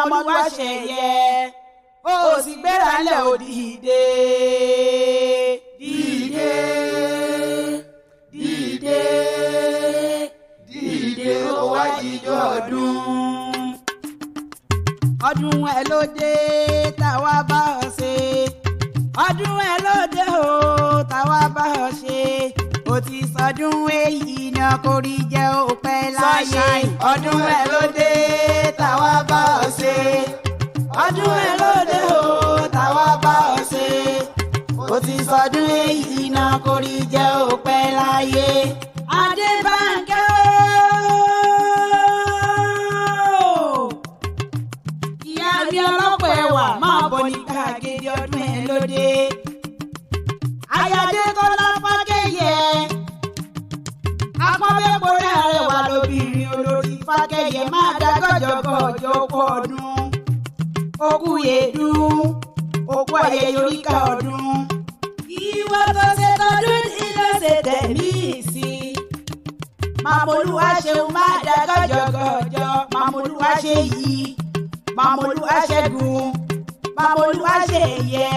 ọmọlúwa ṣẹ̀yẹ ó sì gbéra lẹ̀ ó dìde dìde dìde dìde ó wá jíjó ọdún ẹ ló dé táwa bá ọ ṣe ọdún ẹ ló dé o táwa bá ọ ṣe ó ti sọdún èyí náà kò rí jẹ́ òpẹ́ láyé ọdún ẹ ló dé táwa bá ọ ṣe ọdún ẹ ló dé o táwa bá ọ ṣe ó ti sọdún èyí náà kò rí jẹ́ òpẹ́ láyé Adébánkẹ́ mi ọlọ́pọ̀ ẹwà máa bọ̀ ní gbàgede ọdún ẹ lóde. Ayáde Kọ́lá Fákẹ́yẹ. Akọ́bẹ́pọ̀rẹ́ àrẹwà lóbìnrin olórí Fákẹ́yẹ máa dá gọ́jọ́gọ́jọ́ ọkọ̀ ọdún. Okú yèdún, okú ayẹyẹ oríkà ọdún. Ìwọ tó ṣe tọdún ní ló ṣe tẹ̀mí sí. Màmúlùwà ṣeun máa dá gọ́jọ́gọ́jọ́, màmúlùwà ṣe yìí. Màmúlùwà ṣẹ́gun, màmúlùwà ṣèyẹ,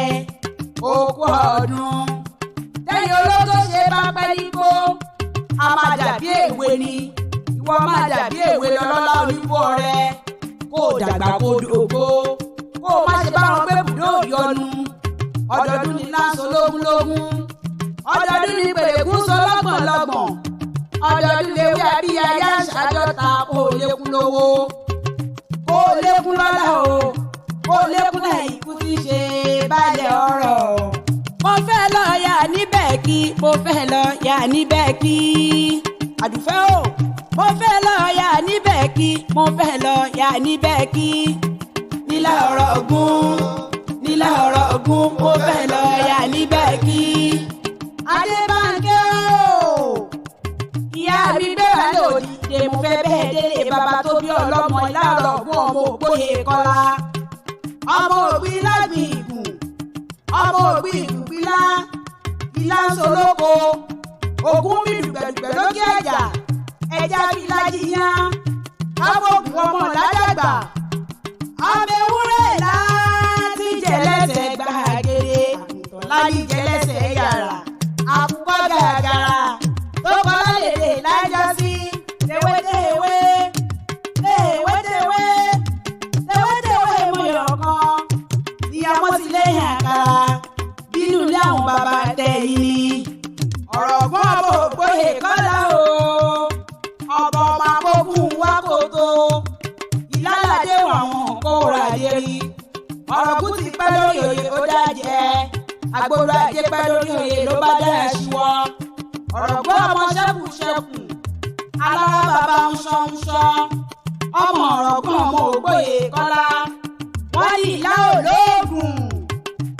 okú ọdún. Tẹ́yìn ológo ṣe bá pẹ́ nígbó, a máa dàbí èwe ni, ìwọ máa dàbí èwe lọ́lọ́lá onígbó rẹ. Kó o dàgbà kó o dògbó, kó o má ṣe bá wọn gbé bùdó ìyọnu. Ọdọọdún ni láǹsọ lógúnlógún, ọdọọdún ni pèrèkún sọ lọ́gbọ̀nlọ́gbọ̀n. Ọdọọdún lewé abíyáyá ṣàjọta kó o lékún lówó. Kó lékún lọ́lá o, kó lékún náà ikú ti ṣe balẹ̀ ọ̀rọ̀. Mo fẹ́ lọ yà níbẹ̀ kí, mo fẹ́ lọ yà níbẹ̀ kí. Àdùfẹ́ o, mo fẹ́ lọ yà níbẹ̀ kí, mo fẹ́ lọ yà níbẹ̀ kí. Nílá ọ̀rọ̀ ògún, nílá ọ̀rọ̀ ògún, mo fẹ́ lọ yà níbẹ̀ kí. Adébánkẹ́ o, ìyá mi gbéra lòdìdè mo fẹ́ bẹ́ẹ̀ délé bàbá tó bí ọlọ́mọ ìlàrọ̀ fún ọmọ ògbóyè Kọ́lá. Ọmọ ògbí lágbìn ìgùn, ọmọ ògbí ìgùn gbílá, ìlà ń solóko, ògún mi dùgbẹ̀dùgbẹ̀ lókè ẹ̀jà, ẹja fi lájí yán, káfọ́ọ̀kù ọmọ ládàgbà. Ọmọ ewúrẹ́ ìlà ti jẹlẹ́sẹ̀ gbàgede, àgùntàn láyé jẹlẹ́sẹ̀ yàrá, àkùkọ gàgàrà tó kọ́lá lèdè lájọ́ sí tewétewé tewétewé tewétewé mọ̀yọ̀ kan ìyàwó ti lẹ́yìn àkàrà bínú ilé àwọn bàbá tẹ̀yìn ni ọ̀rọ̀ ọ̀gbọ́n ọmọ ògbóyè Kọ́lá o ọ̀bọ̀ ọmọ akókùn wá kòtó ìlàládé àwọn kó rà dé rí ọ̀rọ̀gùn ti pẹ́ lórí oyè ó dájẹ́ agbóró ajé pẹ́ lórí oyè ló bá dá ẹ̀ṣùwọ́. Ọ̀rọ̀gbọ́ ọmọ ṣẹ́kù alára bàbá ń ṣọ́ ọmọ ọ̀rọ̀gbọ́n ọmọ ògbóyè Kọ́lá wọ́n ní ìlà olóògùn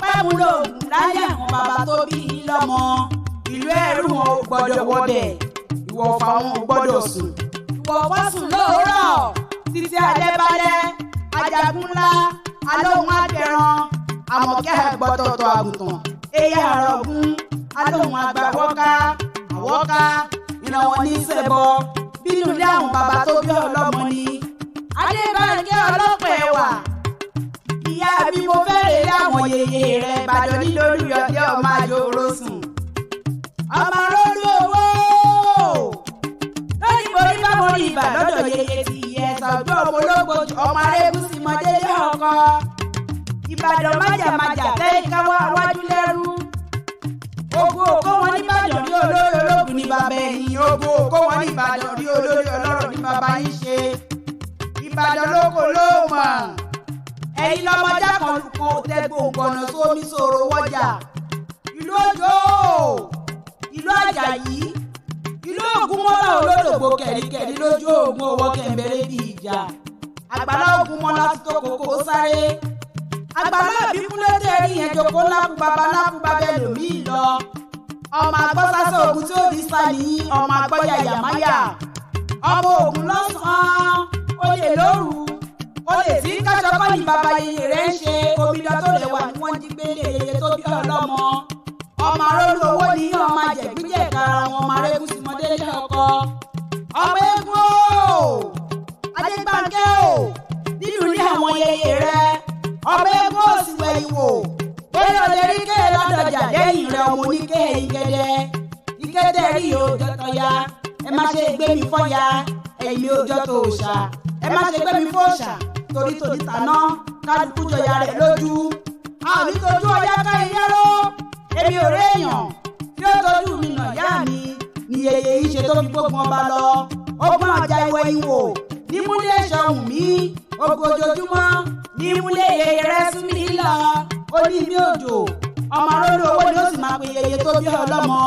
pẹ́mú lóògùn láyé àwọn bàbá tó bí i lọ́mọ ìlú ẹ̀rù wọn ò gbọ́dọ̀ wọbẹ̀ ìwọ̀fà wọn ò gbọ́dọ̀ sùn ìwọ̀fà sùn lóòrọ̀ títí adébálẹ̀ ajagun ńlá alóhùn àtẹ̀ràn àmọ̀kẹ́ àgbọ̀tọ̀tọ̀ àgùntàn ẹ̀yà àrọ̀gún alóhùn àgbàwọ́ká àwọ́ká ìrànwọ́ ní sẹ́bọ̀ bínú ilé àwọn bàbá tó bí ọlọ́mọ ni. Adébánkẹ́ ọlọ́pàá ẹ̀wà ìyá mi mo fẹ́ rè é àwọn yèyé rẹ̀ Ìbàdàn nílòlú yọ̀dẹ́ ọmọ àjò orosùn. Ọmọ rólú owó lórí borí bá mo rí ibà lọ́dọ̀ yèyé ti yẹ sọ̀gbọ́n ọmọ ológbòjì ọmọ arégúsí mọ́délé ọkọ. Ìbàdàn májàmájà tẹ́yìn káwọ́ wájú lẹ́rú. Ogun òkó wọn ní Ìbàdàn rí olórí ológun ní bàbá ẹ̀yìn. Ogun òkó wọn ní Ìbàdàn rí olórí ọlọ́rọ̀ ní bàbá yín ṣe. Ìbàdàn lóko ló mọ̀. Ẹ̀yin lọ́mọdé kan lùkọ́ tẹ́gbọ̀n gbọ̀nà sómi sòrò wọ́jà. Ìlú Òjó, ìlú Àjàyí, ìlú Ògúnmọ́lá olódògbò kẹ̀ríkẹ̀rí lójú ògùn owó kẹ̀mbẹ̀rẹ̀ bí ìjà. Àgbàlá Ògúnmọ́lá ti tó kòkó sáré. Àgbàlá àbíkúlé tẹ̀rí yẹn jòkó lápú bàbá ẹlòmíì lọ. Ọmọ agbọ́sásẹ́ ogun tí ó di sá nìyí ọmọ agbọ́yà yàmáyà. Ọmọ Ògùn lọ́sàn-án olè lóru olè tí kájọkọ́ ní bàbá yèyé rẹ̀ ń ṣe omidan tó rẹwà ni wọ́n jí gbé yèyé tó bí ọlọ́mọ. Ọmọ arólú owó ní ọmọ àjẹgbíjẹ kára wọn ọmọ arégúsí mọ́délé ọkọ. Ọmọ eégún o Adébánkẹ́ o nínú ilé àwọn yèyé ọmọ ẹgbẹ́ òsì wẹ̀yìn wò bóyá olè rí kéè lọ́dọ̀jà lẹ́yìn rẹ̀ ọmọ oníkéè ìgẹ̀dẹ̀ ìgẹ̀dẹ̀ rí òòjọ́ tọ́ya ẹ má ṣe gbé mi fọ́ya ẹ̀mí òòjọ́ tó òòṣà ẹ má ṣe gbé mi fọ́ọ̀ṣà torí tòní tàná kálukú jọya rẹ̀ lójú a ò ní tojú ọyá ká iyẹ́rọ́ èmi ò réèyàn tí ó tojú mi nà yá mi ni yeye yìí ṣe tó fi gbógun ọba lọ ọgbọ́n ọjà ìwẹ̀ ìwò nímúlé ṣọ̀hún mi ogun ojoojúmọ́ nímúlé yeye rẹ̀ sún mi lọ ó ní mi òjò ọmọ aróló owó ni ó sì máa pe yeye tó bí ọlọ́mọ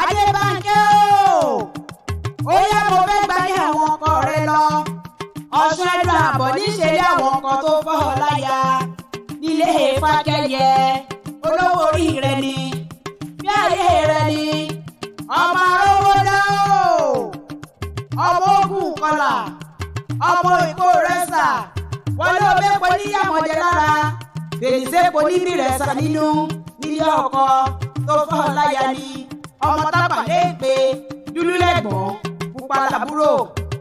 Adébánkẹ́ ó yá mo fẹ́ gbalẹ̀ àwọn ọkọ rẹ lọ Ọ̀ṣun ẹ̀dùn àbọ̀ níṣẹ́lẹ̀ àwọn ọkọ tó fọ́ ọ láyà nílé Fákẹ́yẹ olówó orí rẹ ni bí ayé rẹ ni ọmọ arówó náà ọmọ ogun kọlà ọmọ ìkó rẹ́sà wọ́n ló bẹ́pọ̀ níyàmọ̀jẹ lára fèrèsépọ̀ níbi rẹ̀sà nínú nílé ọkọ tó fọ́ láyà ni ọmọ tápà léèpé dúdú lẹ́gbọ̀n pupa làbúrò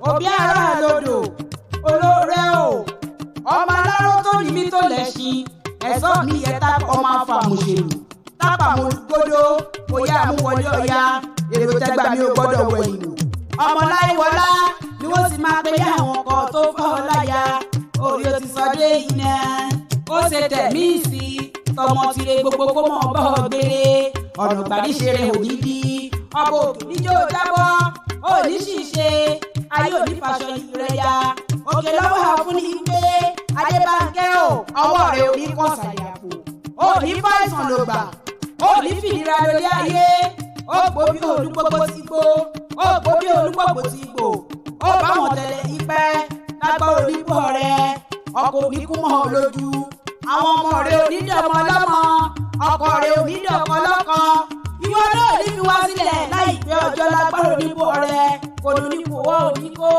òbí àrà lodò olóore o ọmọ aláró tó ní mí tó lẹ́sìn ẹ̀sọ́ mi yẹ tápà ọmọ afàmùṣèlú tápà mo gbódò oyá àmúwọlé ọ̀yá èrò tẹ́gbà mi ò gbọ́dọ̀ wẹ̀yìn ọmọ láìwọlá ni wọ́n sì máa pe àwọn ọkọ tó fọ́ láyà orí o ti sọ dé iná ó ṣe tẹ̀mí sí tọmọ tire gbogbo kó mọ̀ bọ́ gbére ọ̀nà gbàdíṣeré òdìdí ọmọ òkè níjó jábọ́ òní ṣìṣe ayé òní fàṣọ ìrẹ́ ya òkè lọ́wọ́ àfún ní pé Adébánkẹ́ o ọwọ́ rẹ̀ òní kọ́ sàyàpò òní fàìsàn ló gbà òní fìdíra lórí ayé ó gbó bí olúgbogbo ti gbó ó gbó bí olúgbogbo ti gbò ó bá wọn tẹ̀lé ipẹ́ lágbára onípò rẹ ọkọ oníkú mọ́ ọ lójú àwọn ọmọ rẹ onídọ̀mọ lọ́mọ ọkọ rẹ onídọ̀kọ lọ́kọ ìwọ náà ní fi wá sílẹ̀ láìpẹ́ ọjọ́ lágbára onípò rẹ kò ní onípò wọ́n òní kó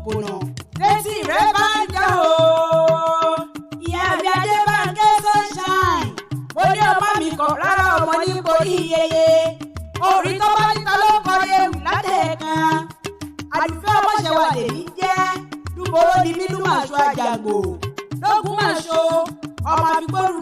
kùnà létí rẹ bá ń jà o ìyá mi Adébánkẹ́ Sunshine mo ní ọmọ mi kọ̀ rárá ọmọ ní borí yeye orí tó bá níta ló kọ ewì látẹ̀ẹ̀kan àdùfẹ́ ọmọṣẹ́wà lèmi jẹ́ dúboró ni mílú màṣọ àjàgbò lógún màṣọ ọmọ àfigbóru